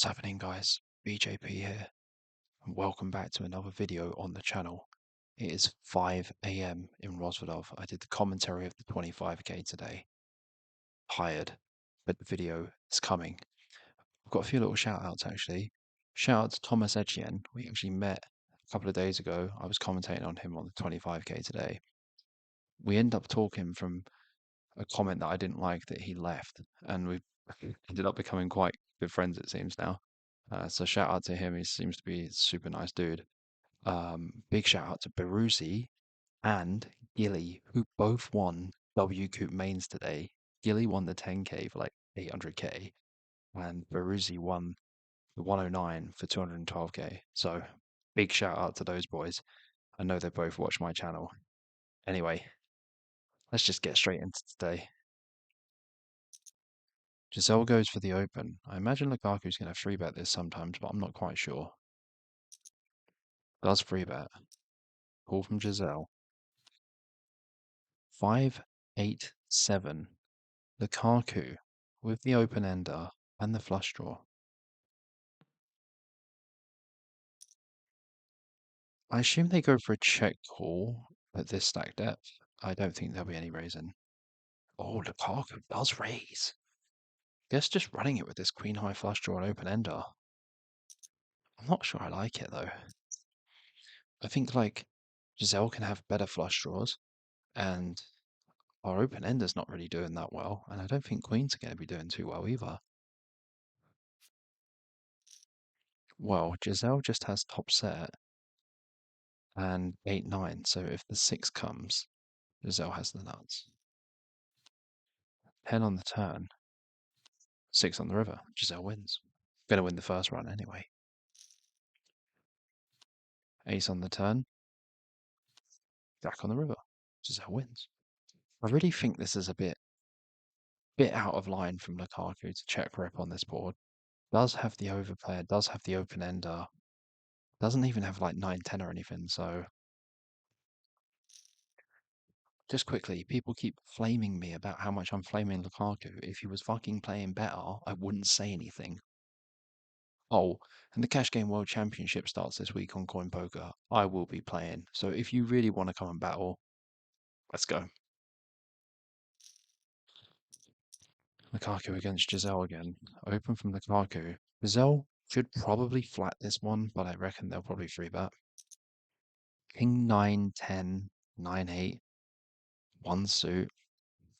What's happening, guys? BJP here, and welcome back to another video on the channel. It is 5 a.m. in Rosvadov. I did the commentary of the 25k today. Tired, but the video is coming. I've got a few little shout outs actually. Shout out to Thomas Etienne. We actually met a couple of days ago. I was commentating on him on the 25k today. We ended up talking from a comment that I didn't like that he left, and we ended up becoming quite good friends, it seems now. So shout out to him. He seems to be a super nice dude. Big shout out to Beruzzi and Gilly, who both won W Coop mains today. Gilly won the 10k for like 800k, and Beruzzi won the 109 for 212k. So big shout out to those boys. I know they both watch my channel. Anyway, let's just get straight into today. Jazelle goes for the open. I imagine Lukaku's going to free bet this sometimes, but I'm not quite sure. Does free bet. Call from Jazelle. 5-8-7. Lukaku with the open ender and the flush draw. I assume they go for a check call at this stack depth. I don't think there'll be any raising. Oh, Lukaku does raise. Guess just running it with this queen high flush draw and open ender. I'm not sure I like it though. I think like Jazelle can have better flush draws, and our open ender's not really doing that well, and I don't think queens are going to be doing too well either. Well, Jazelle just has top set and 8-9, so if the 6 comes, Jazelle has the nuts. 10 on the turn, 6 on the river, Jazelle wins. Gonna win the first run anyway. Ace on the turn, Jack on the river, Jazelle wins. I really think this is a bit out of line from Lukaku to check rep on this board. Does have the overplayer, does have the open ender, doesn't even have like 9-10 or anything, so just quickly, people keep flaming me about how much I'm flaming Lukaku. If he was fucking playing better, I wouldn't say anything. Oh, and the Cash Game World Championship starts this week on Coinpoker. I will be playing. So if you really want to come and battle, let's go. Lukaku against Jazelle again. Open from Lukaku. Jazelle should probably flat this one, but I reckon they'll probably free bet. King 9, 10, 9, 8, one suit,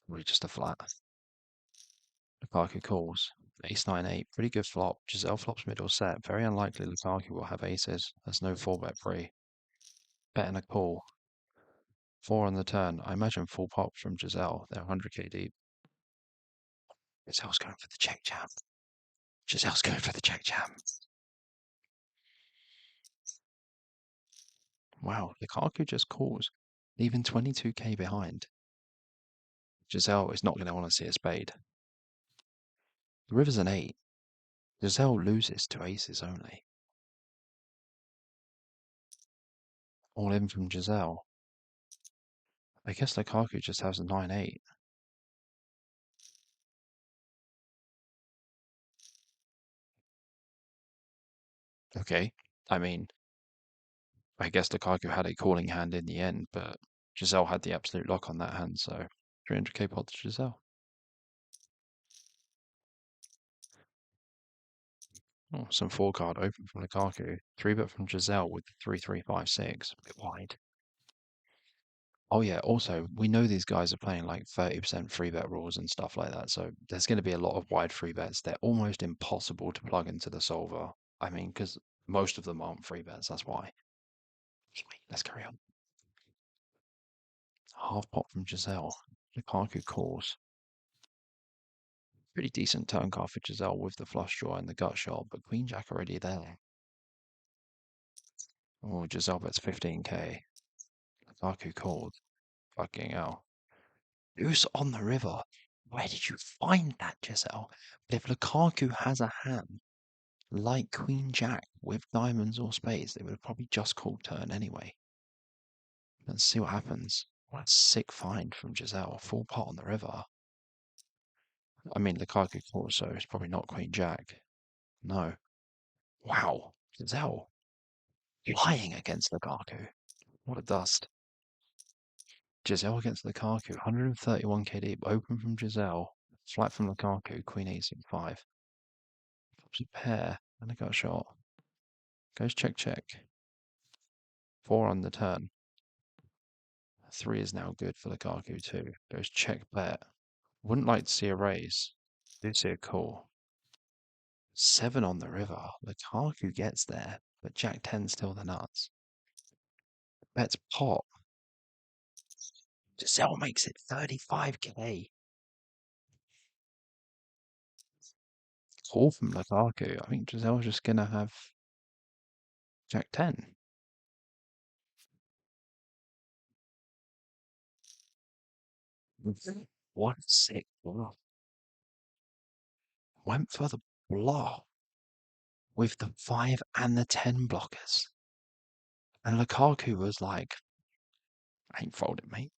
probably just a flat. Lukaku calls. Ace 9, 8, pretty good flop. Jazelle flops middle set. Very unlikely Lukaku will have aces. There's no 4-bet free. Bet and a call. 4 on the turn. I imagine full pop from Jazelle. They're 100k deep. Jazelle's going for the check jam. Jazelle's going for the check jam. Wow, Lukaku just calls, leaving 22k behind. Jazelle is not going to want to see a spade. The river's an 8. Jazelle loses to aces only. All in from Jazelle. I guess Lukaku just has a 9-8. Okay, I mean, I guess Lukaku had a calling hand in the end, but Jazelle had the absolute lock on that hand, so 300k pot to Jazelle. Oh, some 4-card open from Lukaku. 3-bet from Jazelle with 3-3-5-6. A bit wide. Oh yeah, also, we know these guys are playing like 30% free bet rules and stuff like that, so there's going to be a lot of wide free bets. They're almost impossible to plug into the solver. I mean, because most of them aren't free bets, that's why. Anyway, let's carry on. Half pot from Jazelle. Lukaku calls. Pretty decent turn card for Jazelle with the flush draw and the gut shot, but Queen Jack already there. Oh, Jazelle bets 15k. Lukaku called. Fucking hell. Deuce on the river. Where did you find that, Jazelle? But if Lukaku has a hand like Queen Jack with diamonds or spades, they would have probably just called turn anyway. Let's see what happens. What a sick find from Jazelle. Full pot on the river. I mean, Lukaku calls, so it's probably not Queen Jack. No. Wow. Jazelle flying against Lukaku. What a dust. Jazelle against Lukaku. 131k deep. Open from Jazelle. Flat from Lukaku. Queen e5. Pops a pair. And I got a shot. Goes check, check. 4 on the turn. 3 is now good for Lukaku too. Goes check bet. Wouldn't like to see a raise. Do see a call. 7 on the river. Lukaku gets there, but Jack 10's still the nuts. Bets pot. Jazelle makes it 35k. Call from Lukaku. I think Jazelle's just gonna have Jack 10. What a sick bluff. Went for the bluff with the 5 and the 10 blockers. And Lukaku was like, I ain't folding, mate.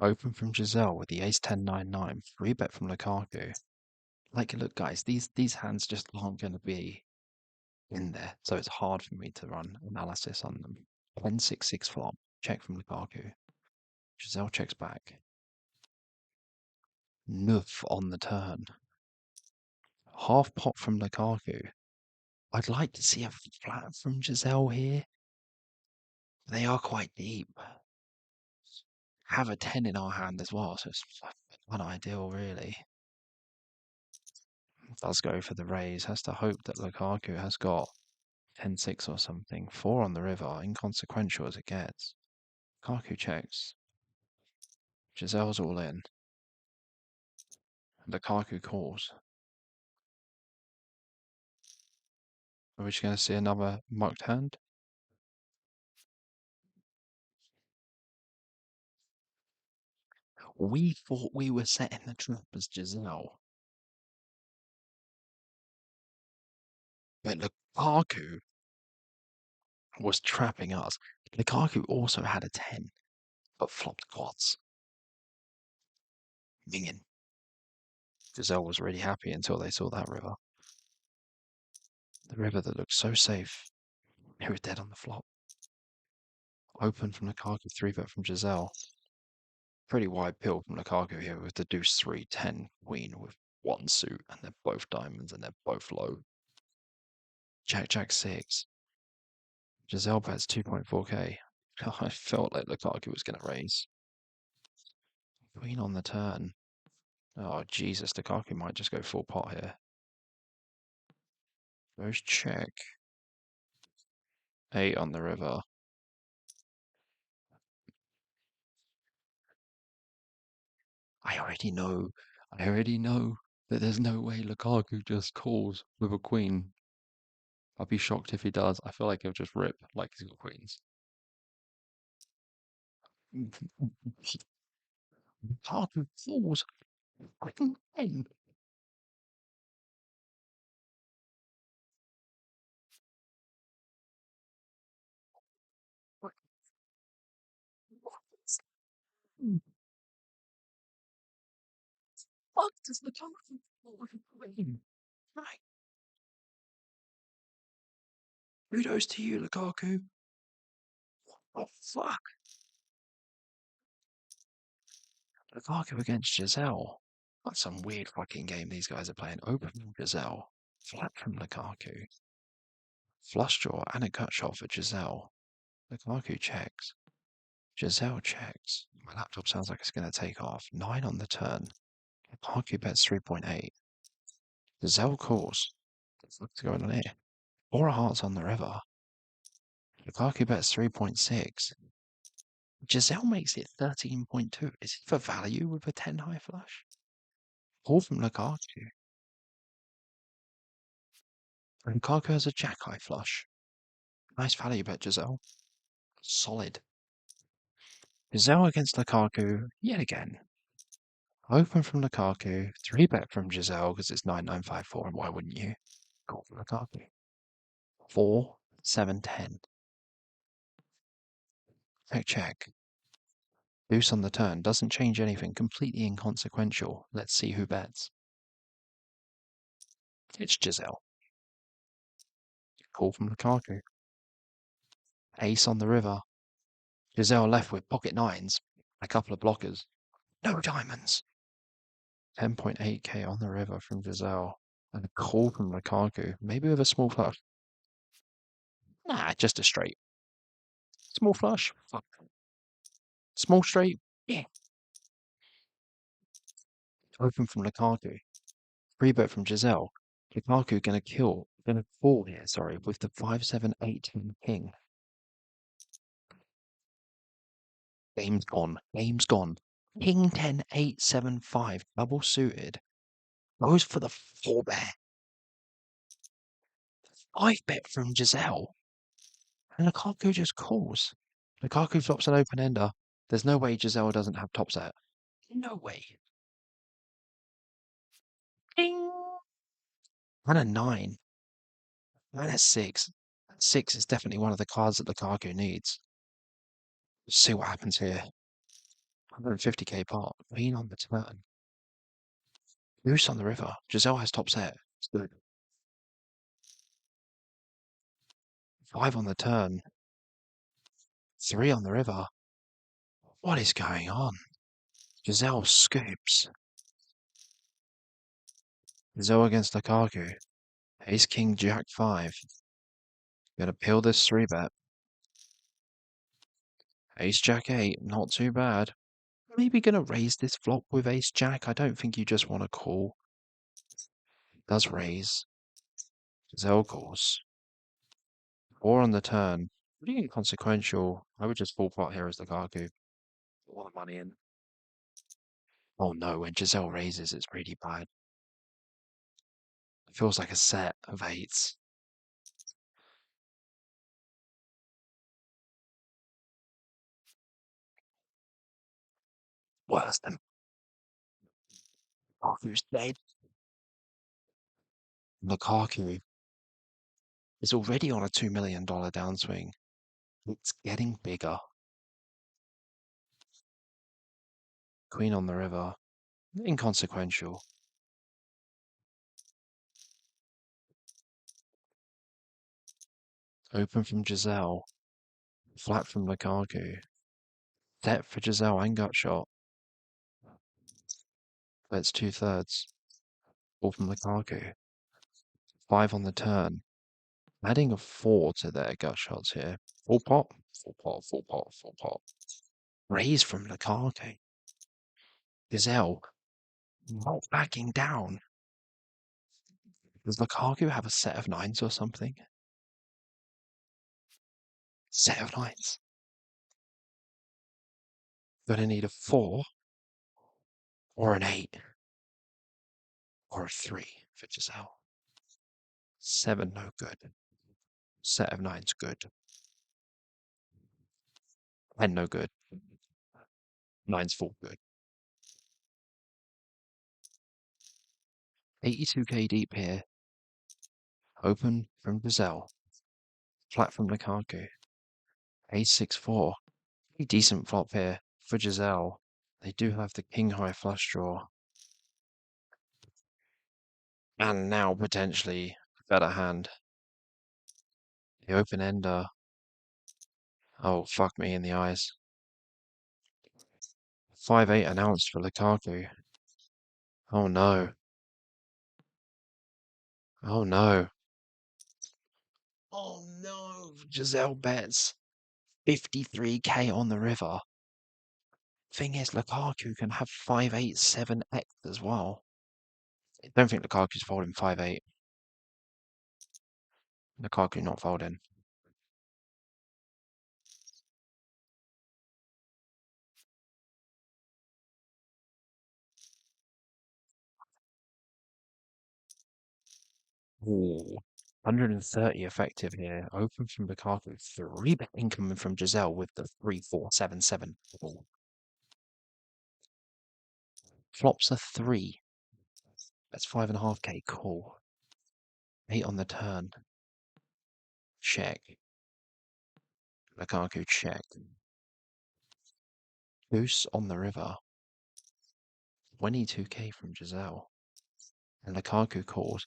Open from Jazelle with the ace 10 9 9. Free bet from Lukaku. Like, look, guys, these hands just aren't going to be in there, so it's hard for me to run analysis on them. 10 6 6 flop. Check from Lukaku. Jazelle checks back. Nuff on the turn. Half pot from Lukaku. I'd like to see a flat from Jazelle here. They are quite deep. Have a 10 in our hand as well, so it's unideal, really. Does go for the raise. Has to hope that Lukaku has got 10 6 or something. 4 on the river, inconsequential as it gets. Lukaku checks. Jazelle's all in. Lukaku calls. Are we just going to see another mucked hand? We thought we were setting the trap as Jazelle. But Lukaku was trapping us. Lukaku also had a 10, but flopped quads. Minging. Jazelle was really happy until they saw that river. The river that looked so safe. He was dead on the flop. Open from Lukaku, 3-bet from Jazelle. Pretty wide pill from Lukaku here with the deuce 3, 10, queen with 1 suit, and they're both diamonds and they're both low. Jack, Jack 6. Jazelle bets 2.4k. I felt like Lukaku was going to raise. Queen on the turn. Oh, Jesus. Lukaku might just go full pot here. Goes check. 8 on the river. I already know. I already know that there's no way Lukaku just calls with a queen. I'd be shocked if he does. I feel like he'll just rip like he's got queens. Lukaku calls. Queen 10. What the fuck does Lukaku call with a queen? Right. Kudos to you, Lukaku. What the fuck? Lukaku against Jazelle. That's some weird fucking game these guys are playing. Open from Jazelle. Flat from Lukaku. Flush draw and a cut shot for Jazelle. Lukaku checks. Jazelle checks. My laptop sounds like it's going to take off. 9 on the turn. Lukaku bets 3.8. Jazelle calls. What's going on here? 4 hearts on the river. Lukaku bets 3.6. Jazelle makes it 13.2. Is it for value with a 10 high flush? Call from Lukaku. Lukaku has a jack high flush. Nice value bet, Jazelle. Solid. Jazelle against Lukaku yet again. Open from Lukaku, 3-bet from Jazelle because it's 9954, and why wouldn't you? Call from Lukaku. 4, 7, 10. Check, check. Deuce on the turn doesn't change anything, completely inconsequential. Let's see who bets. It's Jazelle. Call from Lukaku. Ace on the river. Jazelle left with pocket nines, a couple of blockers. No diamonds. 10.8k on the river from Jazelle. And a call from Lukaku, maybe with a small flush. Nah, just a straight. Small flush. Fuck. Small straight. Yeah. Open from Lukaku. Free bet from Jazelle. Lukaku gonna fall here, sorry, with the 5-7-8 king. Game's gone. Game's gone. King 10-8-7-5, double suited. Goes for the 4-bet. 5-bet from Jazelle. And Lukaku just calls. Lukaku flops an open ender. There's no way Jazelle doesn't have top set. No way. Ding! And a 9. And a 6. 6 is definitely one of the cards that Lukaku needs. Let's see what happens here. 150k pot. Queen on the turn. Goose on the river. Jazelle has top set. It's good. 5 on the turn. 3 on the river. What is going on? Jazelle scoops. Jazelle against Lukaku. Ace King Jack 5. Gonna peel this 3-bet. Ace Jack 8. Not too bad. Maybe gonna raise this flop with Ace Jack. I don't think you just want to call. Does raise. Jazelle calls. 4 on the turn. Pretty inconsequential. I would just full pot here as Lukaku. A lot of money in. Oh no, when Jazelle raises, it's really bad. It feels like a set of 8s. Worse than Lukaku's dead. Lukaku is already on a $2 million downswing. It's getting bigger. Queen on the river. Inconsequential. Open from Jazelle. Flat from Lukaku. Set for Jazelle and gut shot. That's 2/3. All from Lukaku. 5 on the turn. Adding a 4 to their gut shots here. Full pot. Full pot, full pot, full pot. Raise from Lukaku. Jazelle not backing down. Does Lukaku have a set of 9s or something? Set of 9s. Gonna need a 4 or an 8 or a 3 for Jazelle. 7 no good. Set of 9s good. 10 no good. 9's full good. 82k deep here. Open from Jazelle. Flat from Lukaku. Ace-6-4. Pretty decent flop here for Jazelle. They do have the king high flush draw. And now potentially a better hand. The open ender. Oh, fuck me in the eyes. 5-8 announced for Lukaku. Oh no. Oh no. Oh no. Jazelle bets 53k on the river. Thing is, Lukaku can have 5-8-7x as well. I don't think Lukaku's folding 5-8. Lukaku not folding. Ooh. 130 effective here. Open from Lukaku. 3-bet incoming from Jazelle with the 3-4-7-7. Flops a 3. That's 5.5k. Cool. 8 on the turn. Check. Lukaku check. Goose on the river, 22k from Jazelle, and Lukaku called.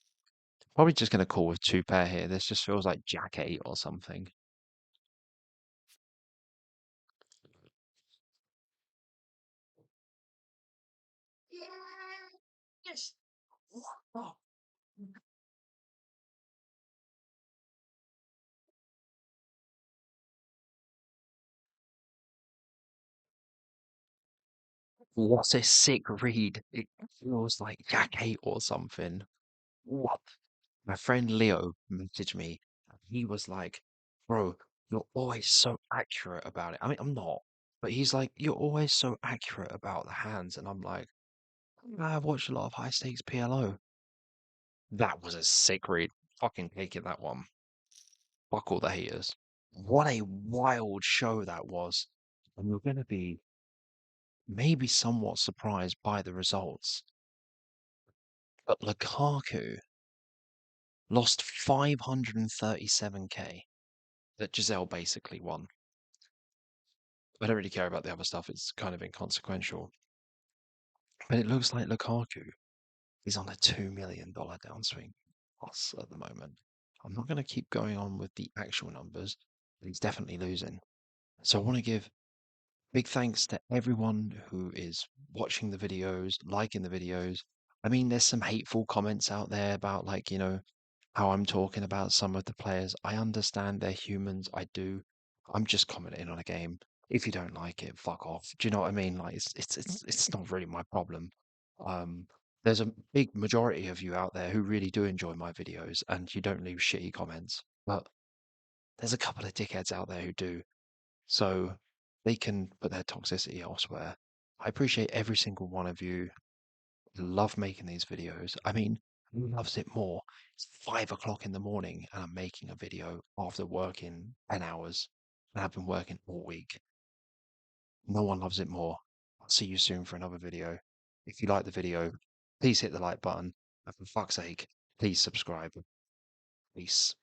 Probably just going to call with two pair here. This just feels like Jack 8 or something. Yes. Oh, what a sick read. It feels like Jack 8 or something. What? My friend Leo messaged me. And he was like, bro, you're always so accurate about it. I mean, I'm not, but he's like, you're always so accurate about the hands. And I'm like, I've watched a lot of high stakes PLO. That was a sick read. Fucking take it, that one. Fuck all the haters. What a wild show that was. And you're going to be maybe somewhat surprised by the results. But Lukaku lost 537k that Giselle basically won. I don't really care about the other stuff, it's kind of inconsequential. But it looks like Lukaku is on a $2 million downswing plus at the moment. I'm not going to keep going on with the actual numbers, but he's definitely losing. So I want to give big thanks to everyone who is watching the videos, liking the videos. I mean, there's some hateful comments out there about, like, how I'm talking about some of the players. I understand they're humans. I do. I'm just commenting on a game. If you don't like it, fuck off. Do you know what I mean? Like, it's not really my problem. Um, there's a big majority of you out there who really do enjoy my videos, and you don't leave shitty comments. But there's a couple of dickheads out there who do. So they can put their toxicity elsewhere. I appreciate every single one of you. Love making these videos. I mean, who loves it more? It's 5 o'clock in the morning and I'm making a video after working 10 hours and I've been working all week. No one loves it more. I'll see you soon for another video. If you like the video, please hit the like button. And for fuck's sake, please subscribe. Peace.